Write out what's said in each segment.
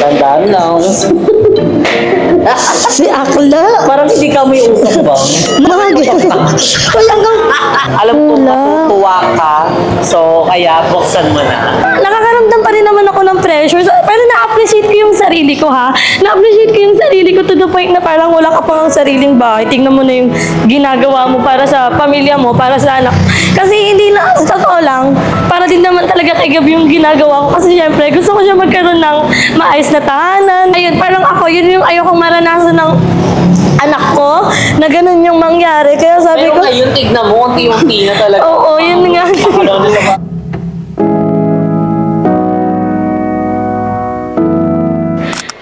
Tandaan lang. Si Akla. Parang hindi ka may usap ba? Alam ko, matutuwa ka. So, kaya buksan mo na. Nakakaramdam pa rin naman ako ng pressure. Pero na-appreciate ko yung sarili ko, ha? Na-appreciate ko yung sarili ko to the point na parang wala ka pang sariling bahay. Tingnan mo na yung ginagawa mo para sa pamilya mo, para sa anak. Kasi hindi na, sa totoo lang, para din naman talaga kay Gab yung ginagawa ko. Kasi syempre, gusto ko siya magkaroon ng maayos na tahanan. Ayun, parang ako, yun yung ayokong maranasan ng anak ko, na ganun yung mangyari. Kaya sabi ko... Pero ngayon, tignan mo, unti-unti na talaga. Oo, yun nga.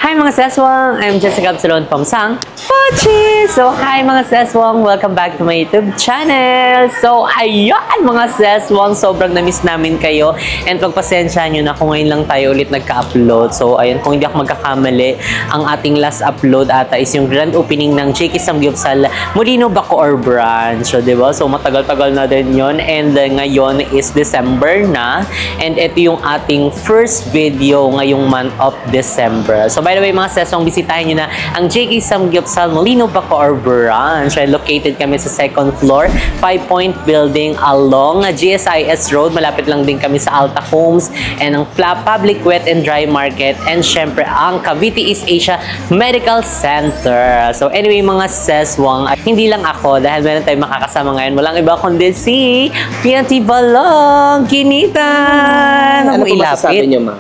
Hi mga seswang! I'm Jessica Absalon from Sang Pochi! So, hi mga seswang! Welcome back to my YouTube channel! So, ayan mga seswang! Sobrang na-miss namin kayo and pagpasensya nyo na kung ngayon lang tayo ulit nagka-upload. So, ayun, kung hindi ako magkakamali, ang ating last upload ata is yung grand opening ng JK Samgyupsal Molino Bacoor branch. So, diba? So, matagal-tagal na din yun. And ngayon is December na. And ito yung ating first video ngayong month of December. So, by the way, mga sesong, bisitahin nyo na ang JK Samgyupsal Molino Bacoor branch. Located kami sa second floor, 5-point building along GSIS Road. Malapit lang din kami sa Alta Homes and ang Public Wet and Dry Market and syempre ang Cavite East Asia Medical Center. So anyway, mga seswang, hindi lang ako dahil meron tayong makakasama ngayon. Walang iba kundi si Pianti Balong Kinitan. Ano po masasabi niyo, ma'am?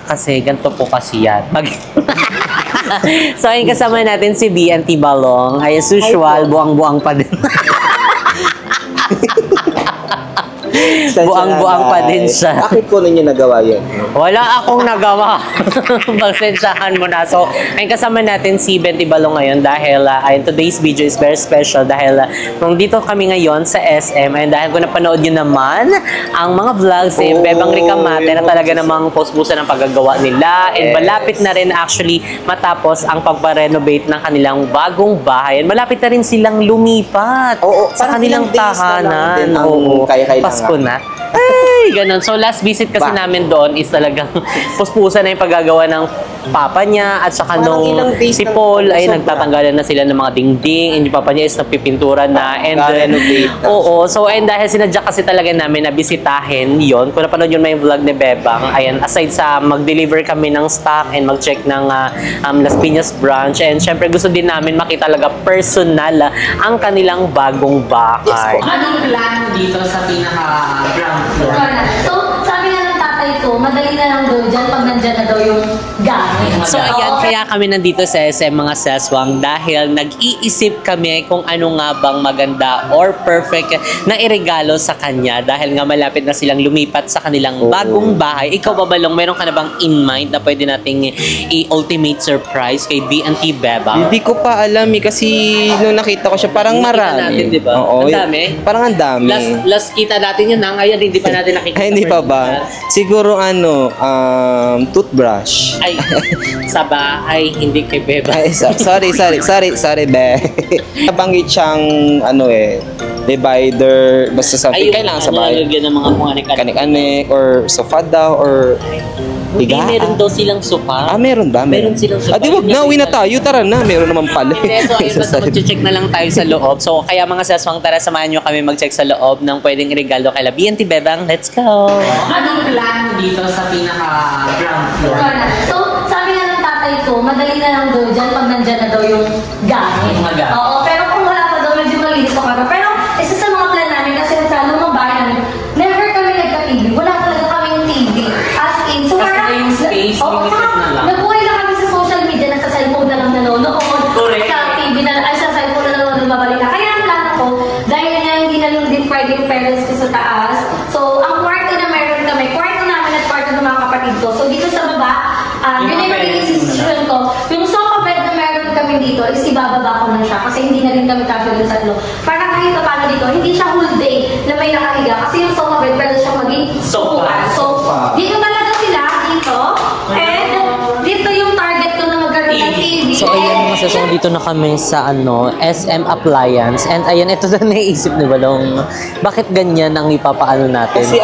Kasi ganito po kasi yan. So, ayun, kasama natin si BNT Balong. Ay, as usual, buang-buang pa din. Buang-buang pa din siya. Bakit ko ninyo nagawa yun? Wala akong nagawa. Pagsensyahan mo na. So, ayun, kasama natin si BNT Balong ngayon dahil ayun, today's video is very special dahil nung dito kami ngayon sa SM, ayun, dahil kung napanood nyo naman ang mga vlogs ni Bebang Ricamate na talaga namang post-pusa ng paggagawa nila. And malapit na rin actually matapos ang pagpa-renovate ng kanilang bagong bahay. And malapit na rin silang lumipat sa kanilang tahanan. Oo, Pasko na. Ay, ganun. So, last visit kasi namin doon is talagang puspusa na yung paggagawa ng papa niya at saka nung si Paul ay nagtatanggalan na sila ng mga dingding and yung papa niya is nagpipintura na and oo. So, and dahil sinadya kasi talaga namin na bisitahin yon. Kung napanood yun may vlog ni Bebang, ayan, aside sa mag-deliver kami ng stock and mag-check ng Las Piñas branch and syempre gusto din namin makita talaga personal ang kanilang bagong bahay. Anong plano dito sa pinaka-ground floor? So, sabi nga ng tatay ko, madali na lang daw dyan pag nandyan na daw yung gamit. So, ayan, kaya kami nandito sa SM mga seswang dahil nag-iisip kami kung ano nga bang maganda or perfect na iregalo sa kanya dahil nga malapit na silang lumipat sa kanilang bagong bahay. Ikaw ba, Balong, meron ka na bang in mind na pwede nating i-ultimate surprise kay BNT Bebang? Hindi ko pa alam kasi nung nakita ko siya parang marami. Natin, diba? Oo, ang dami? Parang ang dami. Last kita natin yun na ngayon, hindi pa natin nakikita. Ay, hindi pa ba? Siguro toothbrush. Ay, sa bahay, hindi kay Beba. Ay, sorry, be. Nabanggit siyang, divider, basta something. Kailangan sa bahay. Nalagyan ng mga kanik-anik, or sofa daw, or hindi, meron daw silang sofa. Meron ba? Meron silang sofa. Di wag na, uwi na tayo. Tara na, meron naman pala. So, ayun, basta mag-check na lang tayo sa loob. So, kaya mga seswang, tara, samahan nyo kami mag-check sa loob ng pwedeng regalo kay BNT Bebang. Let's go! Anong plano dito sa pinaka-ground floor? So, sabi nga ng tatay ko, madali na lang daw dyan pag nandyan na daw yung gamit. Oo, pero kung wala pa daw, medyo malilito ka. Pero, isa sa mga plan namin, kasi sa lumang bahay namin, never kami nagka-TV. Wala talaga kami yung TV. As in, so parang, nagbuhay lang kami sa social media, nasa cellphone na lang nanonood. Sa TV na, sa cellphone na nanonood, babalik na. Kaya ang plano ko, dahil nga hindi na lang din pwede yung parents ko sa taas. So, ang kwarto na meron kami, kwarto namin at kwarto ng mga kapatid ko. So, dito sa baba, yun yung magiging decision ko. Yung sofa bed na meron kami dito is ibababa ko na siya kasi hindi na rin kami kapag yung tatlo. Para kahit pa paano dito, hindi siya whole day na may nakahiga kasi yung sofa bed pwede siyang maging sofa. So, dito talaga sila, dito. And dito yung target ko na magkaroon ng TV. So, ayan mga sesong, nandito na kami sa SM Appliance. And ayan, ito na naisip ni Balong. Bakit ganyan ang ipapaano natin? Kasi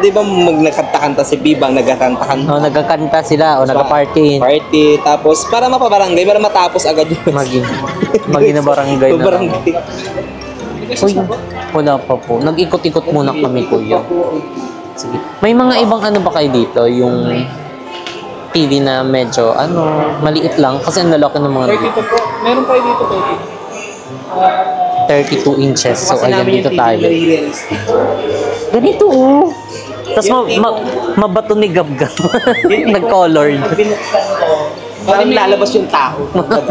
di ba nagkanta-kanta si Bibang, nagkakanta-kanta. Nagkakanta sila o nagka-party. Party, tapos para mapabarangay, para matapos agad yun. Maging na barangay na lang. Barangay. Uy, wala pa po. Nag-ikot-ikot muna kami, kuya. Sige. May mga ibang ba kayo dito? Yung TV na medyo, maliit lang. Kasi ang lalaki ng mga dito. po. Meron pa dito 32 inches. So, Kasi ayan, namin dito yung tayo. TV na realistic. Ganito, oh. Tapos mabato ni Gab-Gab. Nag-colored. Binuksan ko, parang lalabas yung tao.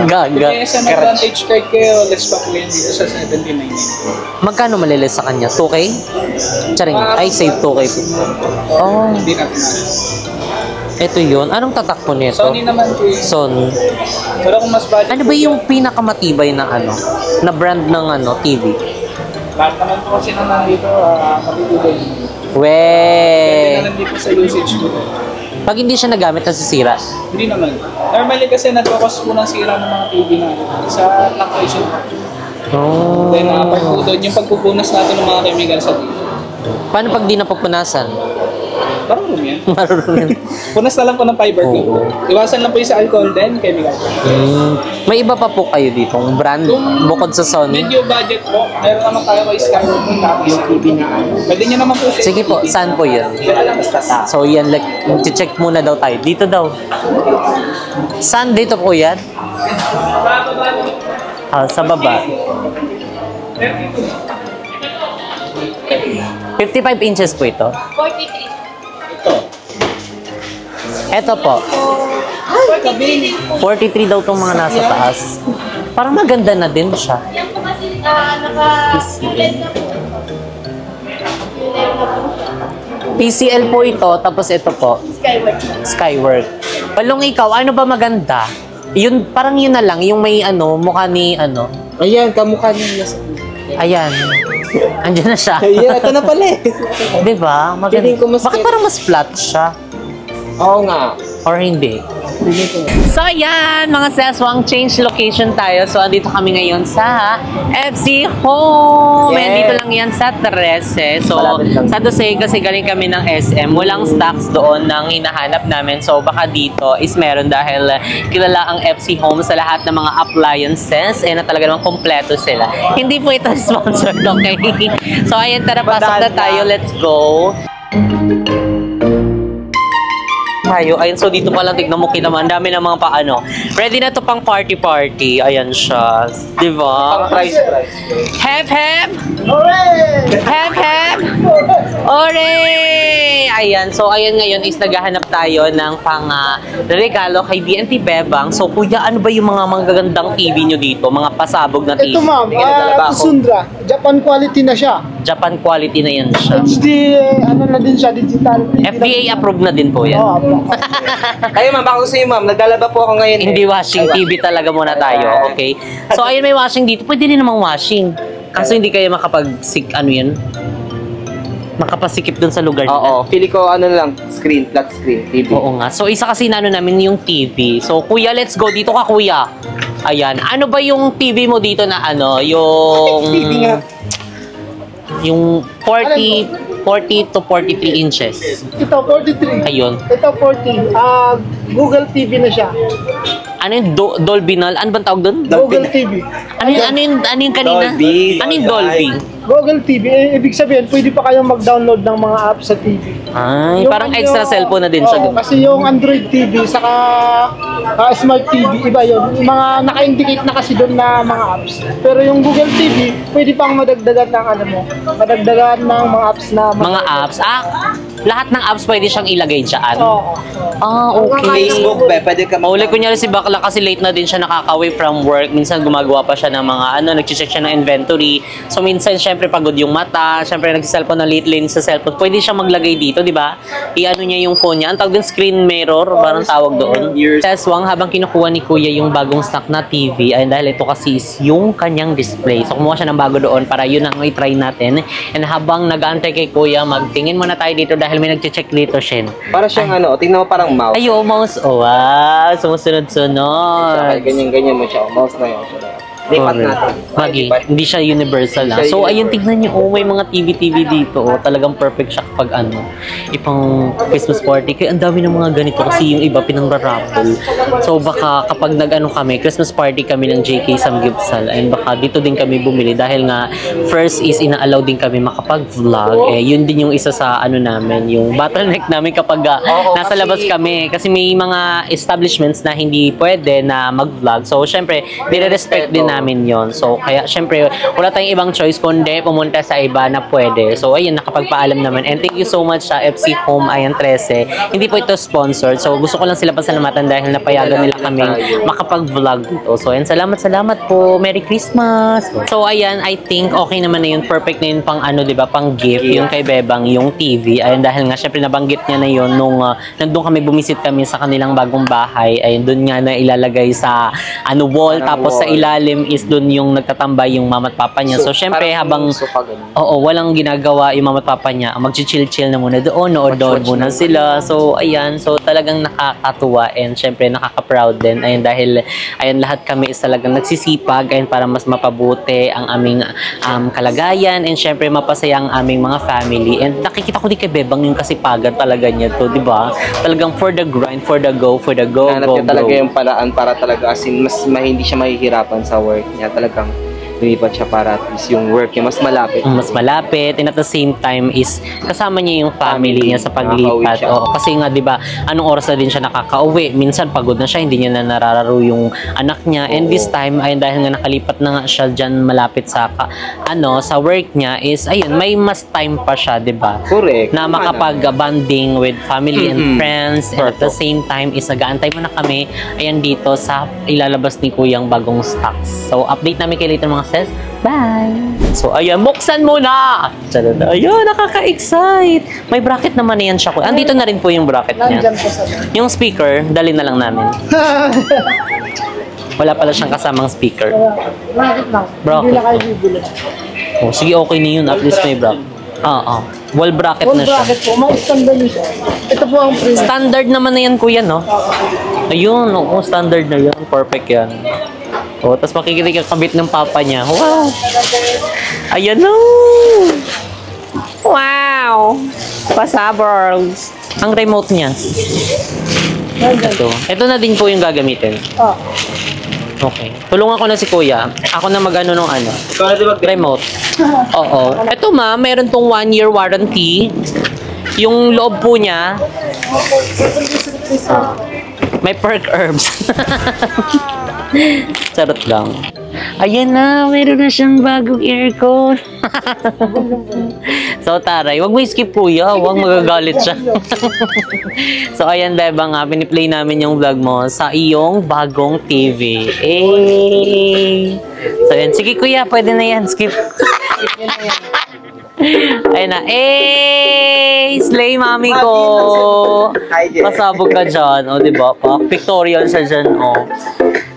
Gaga. Kaya sa advantage card kayo, let's pa po yan dito sa 79. Magkano malilis sa kanya? 2K? Charing. Ay, save 2K. Oh, Hindi natin na. ito yun. Anong tatak po nito? Sony naman po yun. Sony. Pero kung mas budget, Ano ba yung pinakamatibay na na brand ng TV? lahat naman po kasi na nandito, matitibay. Depende We. na lang dito sa usage po. Pag hindi siya nagamit, nasisira. Hindi naman. Normally kasi nagkakos po ng sira ng mga TV na sa lactation. Oh. Then, apart po doon, yung pagpupunas natin ng mga chemical sa TV. Paano pag di napupunasan? Parang room yan. Marunong. Punas na lang po ng fiber Oo. glue. Iwasan lang po yung sa alcohol then chemical. May iba pa po kayo dito, brand bukod sa Sony. Medyo budget po. Meron naman tayo kay Skyward po tapos TV na. Pwede nyo naman po siya. Sige po, saan po yun? Dito lang basta sa. So yan, check muna daw tayo. Dito daw. Saan dito po yan? Sa baba. 55 inches po ito. 43. Ito po. 43 daw itong mga nasa taas. Parang maganda na din siya. Yan po kasi naka-LED na po. PCL po ito, tapos ito po, Skyward. Skyward. Balong ikaw, ano ba maganda? Yun, parang yun na lang, yung may mukha ni Ayan, kamukha niya. Ayan. Andiyan na siya. Ayan, ito na pala eh. Diba? Maganda. Feeling ko mas Bakit parang mas flat siya? Oo nga. Or hindi? So, ayan, mga seswang change location tayo. So, andito kami ngayon sa FC Home. Yes. And dito lang yan sa 13. So, Malapit lang. sa Dosay kasi galing kami ng SM. Walang stocks doon nang hinahanap namin. So, baka dito is meron dahil kilala ang FC Home sa lahat ng mga appliances. Na talaga naman kompleto sila. Hindi po ito sponsored, okay? So, ayan, tara, pasok na tayo. Let's go. Ayun, so dito pala tignan mo kinaman, dami ng mga paano. Ready na to pang party-party. Ayan siya. Diba? Price. Hep, hep! Hep, hep! Ore! Ayan, so ayan ngayon is naghahanap tayo ng pang regalo kay DNT Bebang. So kuya, ano ba yung mga magagandang TV nyo dito? Mga pasabog na TV? Ito ma'am, Tingnan talaga ako. Sundra. Japan quality na siya. Japan quality na yan siya. HD, na din siya, digital. FDA approved na din po yan. Oo, Kayo ma'am, baka gusto niyo ma'am, naglalaba po ako ngayon. Hindi washing, TV talaga muna tayo, okay? So, ayun, may washing dito. Pwede rin namang washing. Kaso hindi kayo makapasikip dun sa lugar nila. Oo, pili ko lang, flat screen, TV. Oo nga. So, isa kasi namin yung TV. So, kuya, let's go. Dito ka, kuya. Ayan. Ano ba yung TV mo dito na yung... TV nga. Yung 40 to 43 inches. Ito, 43. Ayun. Ito, 40. Google TV na siya. Ano yung Dolby Null? Ano bang tawag doon? Google TV. Ano yung kanina? Dolby. Ano yung Dolby? Google TV, ibig sabihin, pwede pa kayong mag-download ng mga apps sa TV. Ay, Yung parang ano, extra cellphone na din siya. oo, kasi yung Android TV, saka Smart TV, iba yun. Yung mga naka-indicate na kasi doon na mga apps. Pero yung Google TV, pwede pang madagdagan ng madagdagan ng mga apps na... Mga apps? Lahat ng apps pwede siyang ilagay dyan? Oo. Okay. Facebook ba, pwede ka Uli kunyari si Bakla kasi late na din siya nakaka-away from work. Minsan gumagawa pa siya ng mga nag-check siya ng inventory. So minsan syempre pagod yung mata, syempre nag-cellphone na late lane sa cellphone. Pwede siya maglagay dito, di ba? I-ano niya yung phone niya. Ang tawag din screen mirror, parang tawag doon. Teswang habang kinukuha ni Kuya yung bagong stock na TV, ay dahil ito kasi is yung kanyang display. So kumuha siya ng bago doon para yun ang i-try natin. And habang nag-aantay kay Kuya, magtingin muna tayo dito dahil dahil may nagche-check dito, Shen. Para siyang ano, tingnan mo parang mouse. Ay, mouse. Oh, wow. Sumusunod-sunod. Ganyan-ganyan mo siya. Mouse na yun. Lipat natin. Magi, hindi siya universal lang. So, ayun, tignan niyo, oh, may mga TV dito. Oh, talagang perfect siya kapag ano, ipang Christmas party. Kaya ang dami ng mga ganito kasi yung iba pinangraraffle. So, baka kapag nag-ano kami, Christmas party kami ng JK Samgyupsal, and baka dito din kami bumili dahil nga, first is ina-allow din kami makapag-vlog. Eh, yun din yung isa sa ano namin, yung bottleneck namin kapag nasa labas kami. Kasi may mga establishments na hindi pwede na mag-vlog. So, syempre, nire-respect din namin yon. So, kaya syempre, wala tayong ibang choice kundi pumunta sa iba na pwede. So, ayun, nakapagpaalam naman. And thank you so much sa FC Home Ayan 13. Hindi po ito sponsored. So, gusto ko lang sila pasalamatan dahil napayagan nila kaming makapag-vlog dito. So, ayun, salamat po. Merry Christmas! So, ayan, I think okay naman na yun. Perfect na yun pang ano, diba? Pang gift. Yung kay Bebang, yung TV. Ayun, dahil nga, syempre, nabanggit niya na yun nung nandun kami, bumisit kami sa kanilang bagong bahay. Ayun, dun nga na ilalagay sa ano, wall. Tapos sa ilalim is dun yung nagtatambay yung mama at papa niya. So, syempre, habang walang ginagawa yung mama at papa niya, mag-chill-chill na muna doon, nood muna sila. So, ayan. So, talagang nakakatuwa and syempre, nakaka-proud din. Ayun, dahil, ayun, lahat kami is talagang nagsisipag ayun, para mas mapabuti ang aming kalagayan and syempre, mapasaya ang aming mga family. And nakikita ko din kay Bebang yung kasipagan talaga niya to, di ba? Talagang for the grind, for the go, Hanap niya talaga yung paraan para talaga as in, mas hindi siya mahihirapan sa work niya. Talagang lumipat siya para at least yung work niya mas malapit. Mas malapit and at the same time is kasama niya yung family niya sa paglipat. Oo, kasi nga 'di ba, anong oras na din siya nakakauwi. Minsan pagod na siya, hindi niya na narararo yung anak niya. And this time ay dahil nga nakalipat na nga siya diyan malapit sa sa work niya is ayun, may mas time pa siya, 'di ba? Correct. Na makapag-bonding with family and friends and at the same time is nag-aantay mo na kami ayan dito sa ilalabas ni Kuyang bagong stocks. So update namin kayo later mga sis. Bye! So, ayan, buksan mo na! Ayan, nakaka-excite! May bracket naman yan siya. Andito na rin po yung bracket niya. Nandyan po sa Yung speaker, dali na lang namin. Wala pala siyang kasamang speaker. Bracket lang. Bracket. Hindi na kayo bibili. Oh, sige, okay na yun. At least may bracket. Wall bracket Full na siya. bracket po. Mga standard niyo siya. Ito po ang premium. Standard naman na yan, kuya, no? Ayun, oo, standard na yan. Perfect yan. Oh, tapos makikita ka kabit ng papa niya. Wow! Ayan na! Wow! Pasaborgs! Ang remote niya. Ito na din po yung gagamitin. Okay. Tulungan ko na si kuya. Ako na mag-ano nung ano. Remote. Oo. Ito meron tong 1-year warranty. Yung loob po niya, may perk herbs. Charot lang. Ayan na, meron na siyang bagong aircon. So, taray. Huwag mo i-skip, kuya. Huwag magagalit siya. So, ayan, Bebang, piniplay namin yung vlog mo sa iyong bagong TV. Eh! So, ayan. Sige, kuya. Pwede na yan. Skip. Ayun na. Eh! Slay, mami ko! Pasabog ka dyan. O, diba? Pictorial siya dyan. O.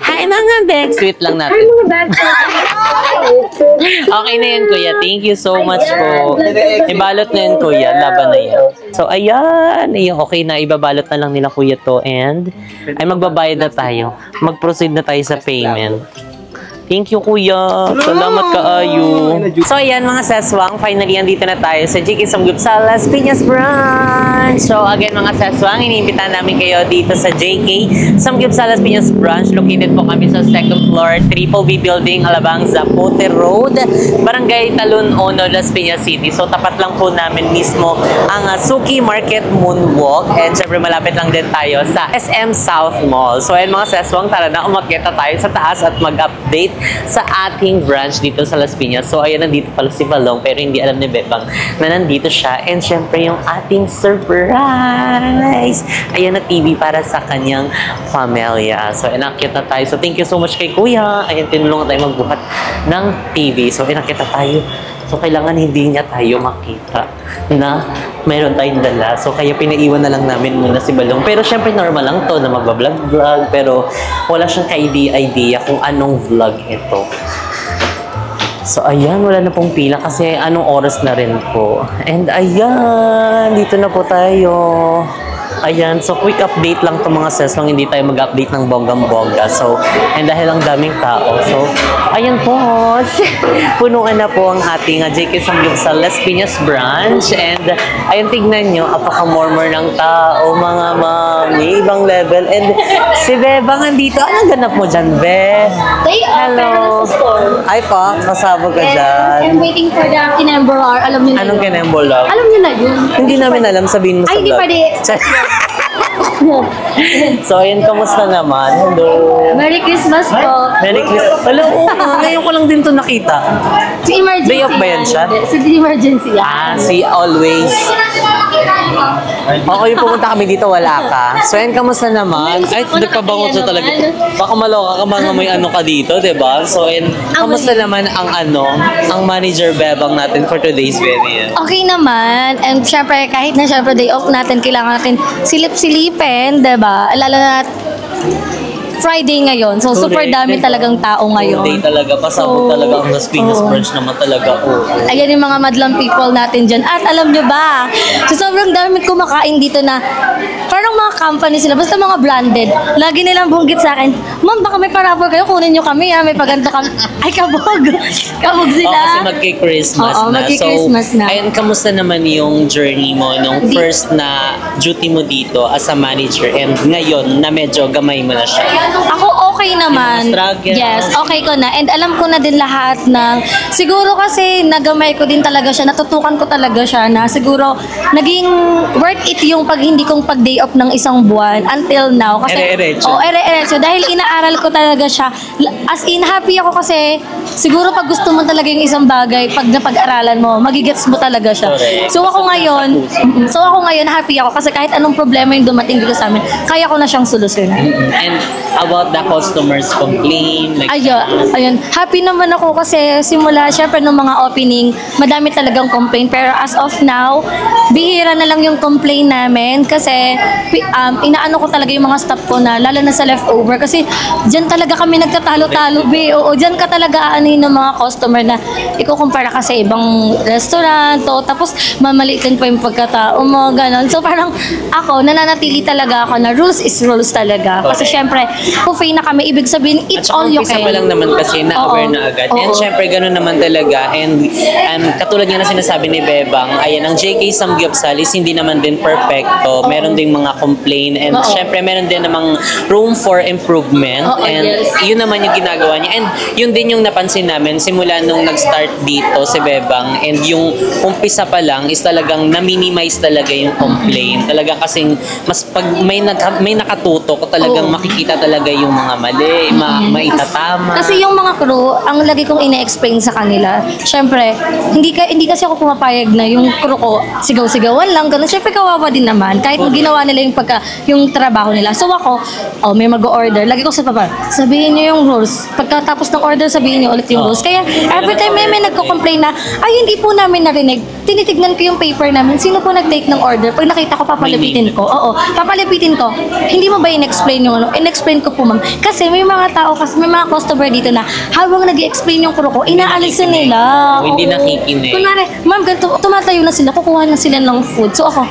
Hi, mga Bex! Sweet lang natin. Okay na yan, kuya. Thank you so much po. Ibalot na yan, kuya. Laban na yan. So, ayan. Okay na. Ibabalot na lang nila, kuya, to. And, ay magbabayad na tayo. Mag-proceed na tayo sa payment. Thank you, kuya. Salamat kaayo. So, ayan mga seswang. Finally, andito na tayo sa JK Samgyupsal Las Piñas Branch. So, again mga seswang, iniimbitahan namin kayo dito sa JK Samgyupsal Las Piñas Branch. Located po kami sa 2nd floor, Triple B Building, Alabang, Zapote Road, Barangay Talon, Ono, Las Piñas City. So, tapat lang po namin mismo ang Suki Market Moonwalk. And syempre, malapit lang din tayo sa SM South Mall. So, ayan mga seswang, tara na, umakyat na tayo sa taas at mag-update sa ating branch dito sa Las Piñas. So, ayan, nandito pala si Balong, pero hindi alam ni Bebang na nandito siya. And syempre, yung ating surprise! Ayan na TV para sa kanyang pamilya. So, inakit na tayo. So, thank you so much kay Kuya. Ayan, tinulungan tayo magbuhat ng TV. So, inakit na tayo. So, kailangan hindi niya tayo makita na meron tayong dala. So, kaya pinaiwan na lang namin muna si Balong. Pero, syempre, normal lang to na magbablog-vlog. Pero, wala siyang ka-idea kung anong vlog ito. So ayan, wala na pong pila kasi anong oras na rin po. And ayan, dito na po tayo. Ayan, so quick update lang to mga sis, lang hindi tayo mag-update ng bonggang-bongga. So, and dahil ang daming tao. So, ayan po, punuan na po ang ating JK Samgyupsal Las Piñas branch. And ayan, tignan nyo, apaka-murmur ng tao, mga mami, ibang level. And si Bebang andito. Anong ganap mo dyan, Be? Day off, pero nasa store. Ay pa, kasabog ka dyan. I'm waiting for the Kinembolar. Alam niyo na Anong yun. kinembolog? Alam niyo na yun. Hindi namin alam, sabihin mo sa Ay, hindi vlog. pa di. So, ayun, kamusta naman? Hello. Merry Christmas po. Merry Christmas. Hello, ngayon ko lang din to nakita. Si Emergency. Day off ba yan siya? Si Emergency yan. Ah, si Always. Okay, pumunta kami dito, wala ka. So, ayun, kamusta naman? Ay, nagpabangot sa talaga. Baka maloka ka, mga may ano ka dito, diba? So, ayun, kamusta naman ang manager Bebang natin for today's video? Okay naman. And syempre, kahit na syempre day off natin, kailangan natin silip-silipin, diba? Lalo na Friday ngayon. So, super Correct. dami talagang tao Day ngayon. talaga, pasabog So, talaga ang Las Piñas oo. branch naman talaga. Oo. Ayan yung mga madlang people natin dyan. At alam nyo ba, so sobrang dami kumakain dito na parang mga company sila, basta mga branded. Lagi nilang bunggit sa akin, Ma'am, baka may parapol kayo, kunin nyo kami ha, may paganto kami. Ay, kabog. Kabog Oo, sila. kasi magki-Christmas Oo, na. magki-Christmas so, na. ayun, kamusta naman yung journey mo nung first na duty mo dito as a manager and ngayon na medyo gamay mo na siya? Ako okay naman. Yung struggle. Yes, okay ko na. And alam ko na din lahat ng, siguro kasi nagamay ko din talaga siya, natutukan ko talaga siya na siguro naging worth it yung pag hindi kong pag day off ng isang buwan until now. Kasi, Ere-eretso. ere-eretso. Dahil inaaral ko talaga siya. As in, happy ako kasi siguro pag gusto mo talaga yung isang bagay, pag napag-aralan mo, magigets mo talaga siya. Correct. So ako ngayon, happy ako kasi kahit anong problema yung dumating dito sa amin, kaya ko na siyang solusyonan. And about the customers complain, like, Ayun. Happy naman ako kasi simula, syempre, nung mga opening, madami talagang complaint. Pero as of now, bihira na lang yung complaint namin kasi inaano ko talaga yung mga staff ko na, lalo na sa leftover. Kasi dyan talaga kami nagtatalo-talo, be. Oo, dyan ka talaga aanin ng mga customer na ikukumpara ka sa ibang restaurant. O, tapos mamalitin pa yung pagkatao mo, ganon. So parang ako, nananatili talaga ako na rules is rules talaga. Kasi syempre, buffet na kami, ibig sabihin, eat all you umpisa can. pa lang naman kasi na-aware Oo. na agad. Oo. And syempre, ganun naman talaga. And katulad nga na sinasabi ni Bebang, ayan, ang JK Samgyupsal is hindi naman din perfecto. Meron ding mga complaint. And Oo. syempre, meron din namang room for improvement. Oo, And yes. yun naman yung ginagawa niya. And yun din yung napansin namin simula nung nag-start dito si Bebang. And yung umpisa pa lang is talagang na-minimize talaga yung complaint. Talaga kasing mas pag may nakatutok, talagang Oo. makikita talaga yung mga mali, maitatama. Kasi yung mga crew, ang lagi kong ine-explain sa kanila, syempre, hindi kasi ako pumapayag na yung crew ko sigaw-sigawan lang, ganun. Syempre, kawawa din naman. Kahit ginawa nila yung trabaho nila. So ako, may mag-order. Lagi ko sa papa, sabihin niyo yung rules. Pagkatapos ng order, sabihin niyo ulit yung rules. Kaya, every time may nagko-complain na, ay, hindi po namin narinig. Tinitignan ko yung paper namin. Sino po nag-take ng order? Pag nakita ko, papalipitin ko. Oo, papalipitin ko. Hindi mo ba in-explain yung ano? In-explain ko po, ma'am. Kasi may mga tao, kasi may mga customer dito na habang nag-explain yung crew ko, inaalis na nila. Hindi Oo. nakikinig. Kunwari, ma'am, ganito, tumatayo na sila, kukuha na sila ng food. So ako,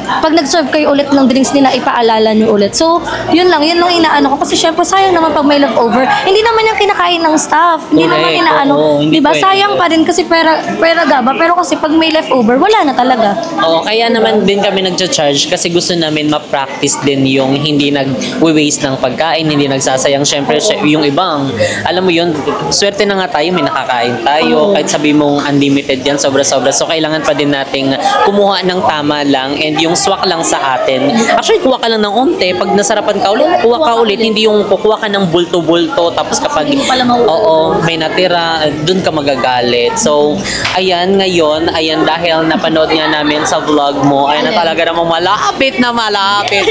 pag nag-serve kayo ulit ng drinks nila, ipaalala nyo ulit. So, yun lang inaano ko. Kasi syempre, sayang naman pag may leftover. Hindi naman yung kinakain ng staff. Hindi naman Correct, inaano. oo, hindi Diba? pwede. Sayang pa rin kasi pera gaba. Pero kasi pag may leftover, wala na talaga. Oo, kaya naman din kami nagcha-charge kasi gusto namin ma-practice din yung hindi nag-waste ng pagkain, hindi nagsasayang. Syempre, yung ibang, alam mo yun, swerte na nga tayo, may nakakain tayo. Kahit sabi mong unlimited yan, sobra-sobra. So, kailangan pa din nating kumuha ng tama lang and yung swak lang sa atin. Actually, kuha ka lang ng onte. Pag nasarapan ka ulit, kuha ka ulit. Hindi yung kukuha ka ng bulto-bulto tapos kapag, Hindi mo pala mauubos. oo, may natira, dun ka magagalit. So, ayan, ngayon, dahil napanood nga namin sa vlog mo, ayan na talaga namang malapit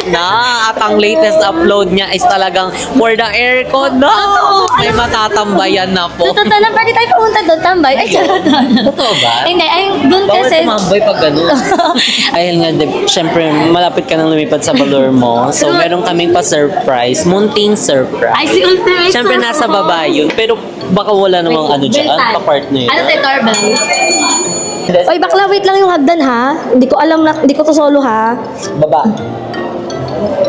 na. At ang latest upload niya is talagang for the aircon. No! May matatambayan na po. So, totoo lang, pwede tayo pumunta doon, tambay. Ay, charot. Totoo ba? Hindi, doon Bawal kasi, tumambay pag gano'n. Ayun nga, syempre, malapit ka nang lumipad sa balor mo. So, meron kaming pa-surprise. Munting surprise. ay, si Ultimate. Syempre, nasa baba yun. Pero, Baka wala namang ano dyan, pa-partner. Ano tayo, Tarbell? Yes. Oy, bakla, wait lang yung hagdan ha. Hindi ko alam na, hindi ko to solo ha. Baba.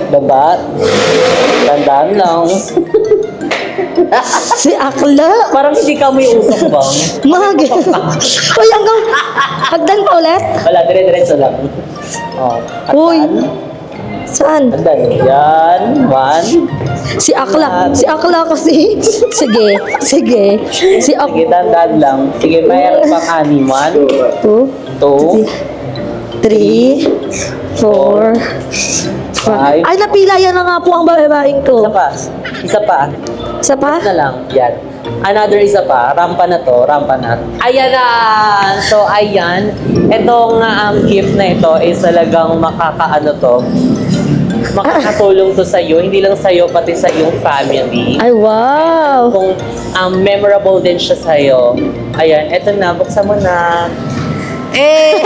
Baba. Tandaan lang. Si Akla. Parang hindi ka may usap ba? Mahagi. Uy, hanggang hagdan pa ulit? Wala, dire-diretso lang. Oh, Uy. hagdan. Saan? Hagdan. Yan. One. Si Akla. Si Akla kasi. Sige. Sige. Si Akla. Sige, tandaan lang. Sige, mayroon pang ani. One. 2, Two. 3, 4, 5. Five. Ay, napila yan na nga po ang babaeng ko. Isa pa. Isa pa. Isa pa? Na lang. Yan. Another isa pa. Rampa na to. Rampa na. Ayan na. So, ayan. Itong gift na ito is talagang makakaano to. Makakatulong to sa'yo. Hindi lang sa'yo, pati sa iyong family. Ay, wow. Kung memorable din siya sa'yo. Ayan. Ito na. Buksan mo na. Eh!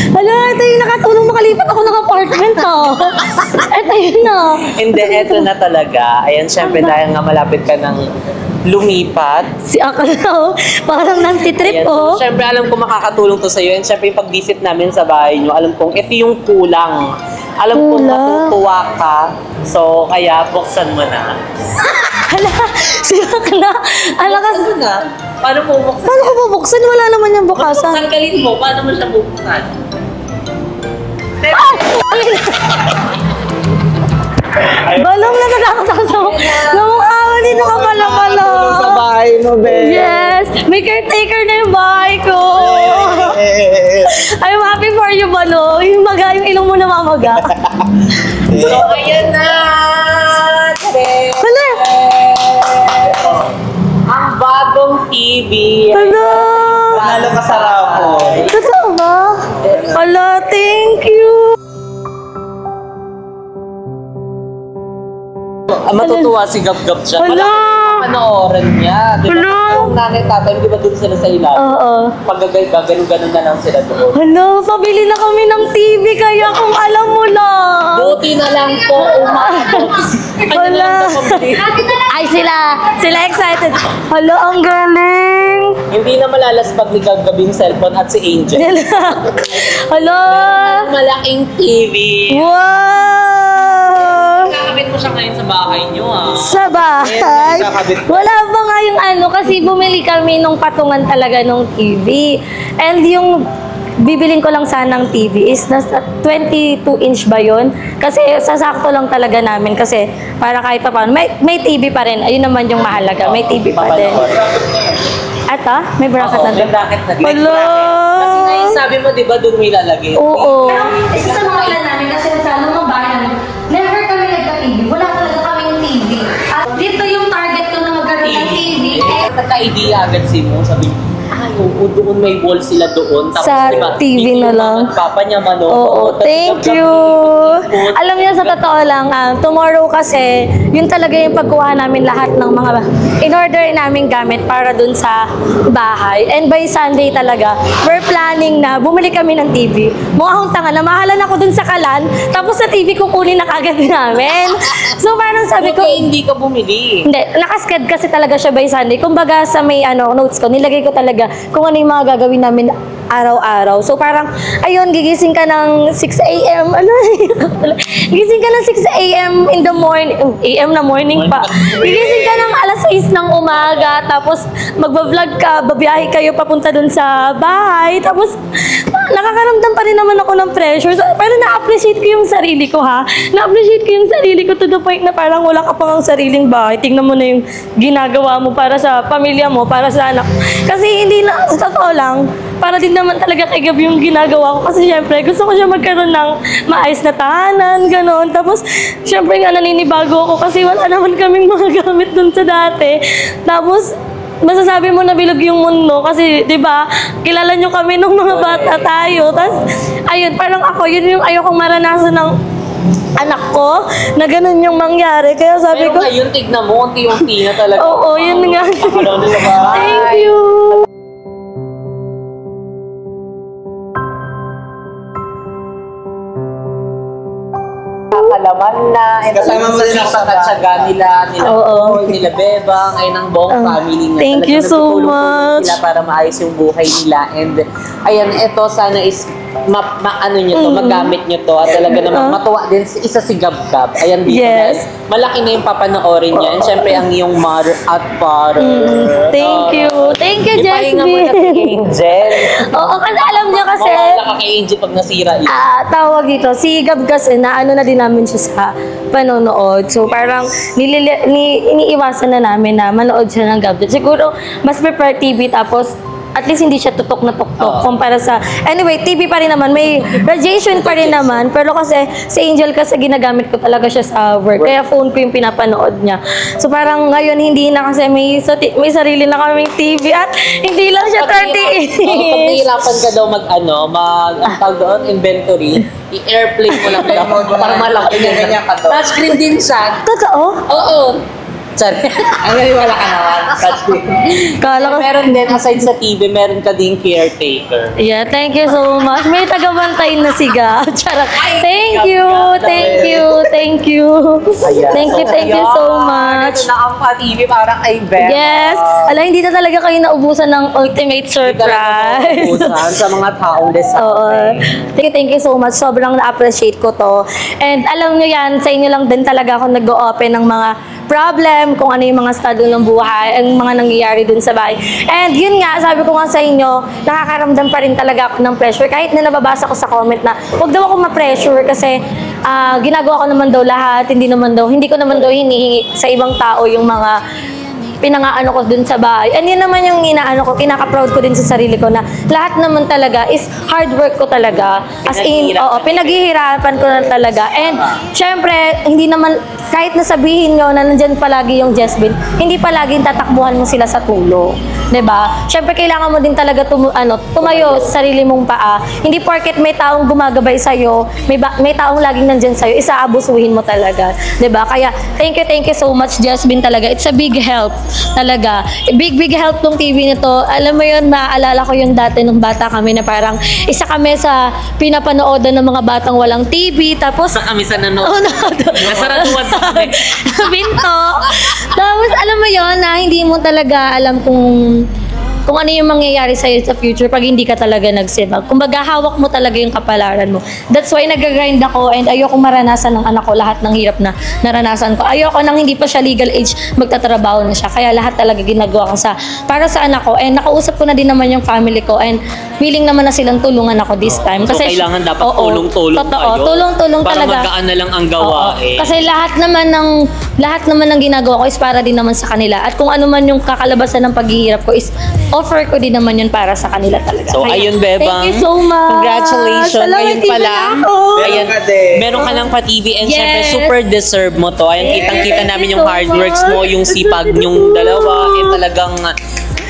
Hala, ito yung nakatulong makalipat ako ng apartment, oh. Ito yun, oh. Hindi, ito na talaga. Ayan, syempre dahil nga malapit ka ng lumipat. Si Akala, oh. Parang nantitrip, Ayan, oh. so, syempre alam ko makakatulong to sa'yo. And syempre yung pag-visit namin sa bahay nyo, alam kong ito yung kulang. Alam kong Kulang. matutuwa ka. So, kaya buksan mo na. Hala, si Akala. Hala ka. Buksan mo na. Paano mo buksan? Paano ko bubuksan? Wala naman yung bukasan. Tanggalin mo. Paano mo siya buksan? Balong na natakot ako sa namukha mo dito ka pala. Sa bahay mo, be. Yes! May caretaker na yung bahay ko. I'm happy for you, Balo. Yung maga, yung ilong mo na mamaga. So, ayan na! Hala! Ang bagong TV. Hala! Panalo ka sa raffle. Totoo ba? Hala, thank you! Matutuwa si Gab-Gab siya. Hala! Panoorin niya. Di ba? Hala! Yung nanay tatay, di ba doon sila sa ilalim? Oo. Pag ganun-ganun na lang sila doon. Hala, pabili na kami ng TV kaya kung alam mo na. Buti na lang po, umabot. Hala. Ay, sila excited. Hala, ang galing. Hindi na malalaspag ni Gab-Gab yung cellphone at si Angel. Hala. Malaking TV. Wow. Kakabit mo siya ngayon sa bahay niyo, ah. Sa bahay? Wala pa nga yung ano, kasi bumili kami nung patungan talaga nung TV. And yung bibiling ko lang sanang TV is nasa 22-inch ba yun? Kasi sasakto lang talaga namin kasi para kahit pa paano, may TV pa rin. Ayun naman yung mahalaga, may TV pa din. At may bracket na May din. bracket na. Hala. Kasi ngayon sabi mo, di ba, doon mo ilalagay? Oo. Pero isa sa mga plan namin kasi sa lumang bahay namin, never kami nagka-TV. Wala talaga kaming TV. At dito yung target ko na magkaroon ng TV. Nagka-idea agad si mo, sabi niya, ay, oo, doon may wall sila doon. Tapos, Sa diba, TV na lang. Papa niya manood. Oo, thank you. Alam niyo, sa totoo lang, tomorrow kasi, yun talaga yung pagkuha namin lahat ng mga in-order namin gamit para dun sa bahay. And by Sunday talaga, we're planning na bumili kami ng TV. Mukha akong tanga, namahalan ako dun sa kalan, tapos sa TV kukunin na kagad namin. So parang sabi ko, Buti hindi ka bumili. hindi, nakasked kasi talaga siya by Sunday. Kumbaga sa may notes ko, nilagay ko talaga kung ano yung mga gagawin namin araw-araw. So parang, ayun, gigising ka ng 6 a.m. Ano? Gising ka ng 6 a.m. in the morning. A.m. na morning pa. Gigising ka ng alas 6 ng umaga. Tapos magbablog ka, babiyahe kayo papunta dun sa bahay. Tapos nakakaramdam pa rin naman ako ng pressure. So, pero na-appreciate ko yung sarili ko, ha? Na-appreciate ko yung sarili ko to the point na parang wala ka pang sariling bahay. Tingnan mo na yung ginagawa mo para sa pamilya mo, para sa anak. Kasi hindi na, sa totoo lang, para din naman talaga kay Gab yung ginagawa ko. Kasi syempre, gusto ko siya magkaroon ng maayos na tahanan, gano'n. Tapos, syempre nga naninibago ako kasi wala naman kaming mga gamit dun sa dati. Tapos, masasabi mo na bilog yung mundo kasi, di ba, kilala nyo kami nung mga bata tayo. Tapos, ayun, parang ako, yun yung ayokong maranasan ng anak ko na ganun yung mangyari. Kaya sabi Pero ko, ngayon, tignan mo, unti-unti na talaga. oo, yun nga. Thank you. palaman na. And Kasama mo din ako sa pagkatsaga nila Oo. Paul, nila Bebang, ay ng buong family na. Thank Talagang you so nagtutulong-tulong much. sila para maayos yung buhay nila. And ayan, ito sana is ano nyo to, magamit nyo to at talaga namang matuwa din isa si Gab-Gab. Ayan dito Yes. guys. Malaki na yung papanoorin niya. And syempre ang iyong mother at father. Thank you. Thank you, Ipahinga mo na si Jasmine. Angel. Oo, kasi alam niya kasi, Mawala ka kay Angel pag nasira yun. tawag dito, si Gab kasi na ano na din namin siya sa panonood. So parang iniiwasan na namin na manood siya ng Gab. Siguro mas prefer TV tapos at least hindi siya tutok na tuktok kumpara sa anyway TV pa rin naman, may radiation pa rin naman, pero kasi si Angel kasi ginagamit ko talaga siya sa work kaya phone ko yung pinapanood niya. So parang ngayon hindi na kasi may sarili na kaming TV at hindi lang siya 38. Pag nahihirapan ka daw ang tawag doon, inventory, i-airplane mo lang daw para malaki Ganyan ka to. Touchscreen din siya. Totoo? Oo. Sorry. Wala ka naman. Touchscreen. Kala ko Meron din, aside sa TV, meron ka din caretaker. Yeah, thank you so much. May tagabantay na si Gab. Charot. Thank you, thank you, thank you. Ayan. Thank you so much. Ito na ang pa-TV para kay Beth. Yes. Ala, hindi na talaga kayo naubusan ng ultimate surprise. Sa mga taong design. Oo. Thank you so much. Sobrang na-appreciate ko to. And alam nyo yan, sa inyo lang din talaga ako nag-o-open ng mga problem, kung ano yung mga estado ng buhay, ang mga nangyayari dun sa bahay. And yun nga, sabi ko nga sa inyo, nakakaramdam pa rin talaga ako ng pressure. Kahit na nababasa ko sa comment na, huwag daw ako ma-pressure kasi ginagawa ko naman daw lahat, hindi ko naman daw hinihingi sa ibang tao yung mga pinangaano ko dun sa bahay. And yun naman yung kinaka-proud ko din sa sarili ko na lahat naman talaga is hard work ko talaga. As in, pinaghihirapan ko na talaga. And syempre, hindi naman, kahit nasabihin nyo na nandyan palagi yung Jasmine, hindi palaging tatakbuhan mo sila sa tulong. 'Di ba? Syempre kailangan mo din talaga tumayo sa sarili mong paa. Hindi porket may taong gumagabay sa iyo, may taong laging nandiyan sa iyo, isaabusuhin mo talaga, 'di ba? Kaya thank you so much Jasmine talaga. It's a big help talaga. Big help tong TV nito. Alam mo 'yun, naaalala ko yung dati nung bata kami na parang isa kami sa pinapanoodan ng mga batang walang TV tapos Kami sa nanood. Nasaratuan kami. Binto. Tapos alam mo yon na hindi mo talaga alam kung ano yung mangyayari sa'yo sa future pag hindi ka talaga nagsibag. Kumbaga, hawak mo talaga yung kapalaran mo. That's why nag-grind ako and ayoko maranasan ng anak ko lahat ng hirap na naranasan ko. Ayoko nang hindi pa siya legal age, magtatrabaho na siya. Kaya lahat talaga ginagawa ko para sa anak ko. And nakausap ko na din naman yung family ko and willing naman na silang tulungan ako this time. Kasi so, kailangan dapat tulong-tulong totoo, kayo. Tulong-tulong para talaga. Para magkaan na lang ang gawain. Kasi lahat naman ng ginagawa ko is para din naman sa kanila. At kung ano man yung kakalabasan ng paghihirap ko is offer ko din naman yun para sa kanila talaga. So, kaya, ayun, Bebang. Thank you so much. Congratulations. Ayun pa lang. Ayan, din. meron ka ng pa-TV and Yes. syempre super deserve mo to. Ayan, kitang-kita Thank namin you yung so hard works mo, yung sipag nyong dalawa. Eh, talagang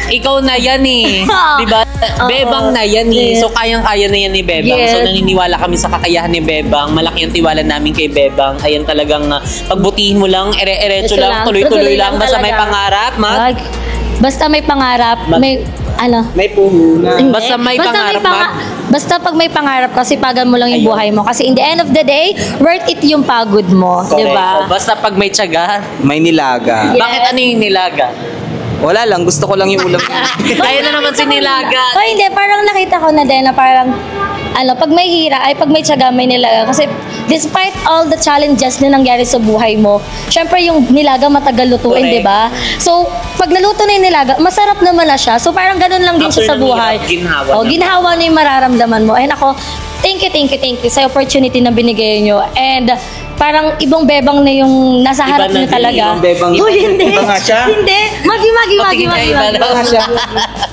ikaw na yan eh. Diba? Bebang na yan eh. Yes. So, kayang-kaya na yan ni Bebang. Yes. So, naniniwala kami sa kakayahan ni Bebang. Malaki ang tiwala namin kay Bebang. Ayan talagang pagbutihin mo lang, ere-erecho lang, tuloy-tuloy lang. Basta may pangarap, Basta may pangarap, may May puhunan. Hindi. Basta may pangarap, Basta pag may pangarap kasi pagan mo lang yung buhay mo. Kasi in the end of the day, worth it yung pagod mo. Correct. Diba? So, basta pag may tiyaga. May nilaga. Yes. Bakit ano yung nilaga? Wala lang, gusto ko lang yung ulam. Kaya na naman si nilaga. O hindi, parang nakita ko na din na parang pag may pag may tiyaga, may nilaga. Kasi despite all the challenges na nangyari sa buhay mo, syempre yung nilaga matagal lutuin, Correct. di ba? So, pag naluto na yung nilaga, masarap naman na siya. So, parang ganun lang din After siya sa ng buhay. hirap, ginhawa O, na. ginhawa na yung mararamdaman mo. And ako, thank you sa opportunity na binigay nyo. And parang ibang bebang na yung nasa Iba harap na nyo din, talaga. ibang bebang. Uy, hindi. Iba nga siya. Hindi. Magi. Patingin niya, iba na siya.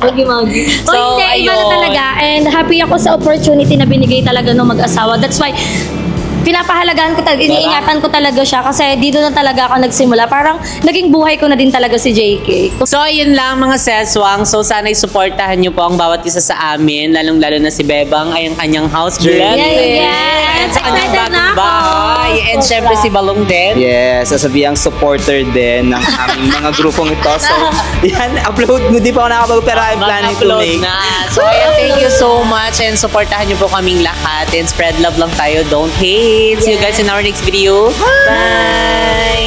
Magi. So, Hindi, iba na ayun. talaga. And happy ako sa opportunity na binigay talaga ng mag-asawa. That's why, pinapahalagaan ko talaga, iniingatan ko talaga siya kasi dito na talaga ako nagsimula. Parang naging buhay ko na din talaga si JK. So, ayun lang mga seswang. So, sana isuportahan niyo po ang bawat isa sa amin. Lalong-lalo na si Bebang ay ang kanyang house blessing. Yes. And sa kanyang Excited na bagong ako. bahay. And Sobra. syempre si Balong din. Yes, sasabihan supporter din ng aming mga grupong ito. So, yan, upload mo. Di pa ako nakapag pero I'm planning to Mag-upload make. na. So, ayan, thank you so much. And supportahan niyo po kaming lahat. And spread love lang tayo. Don't hate. See you guys in our next video. Bye!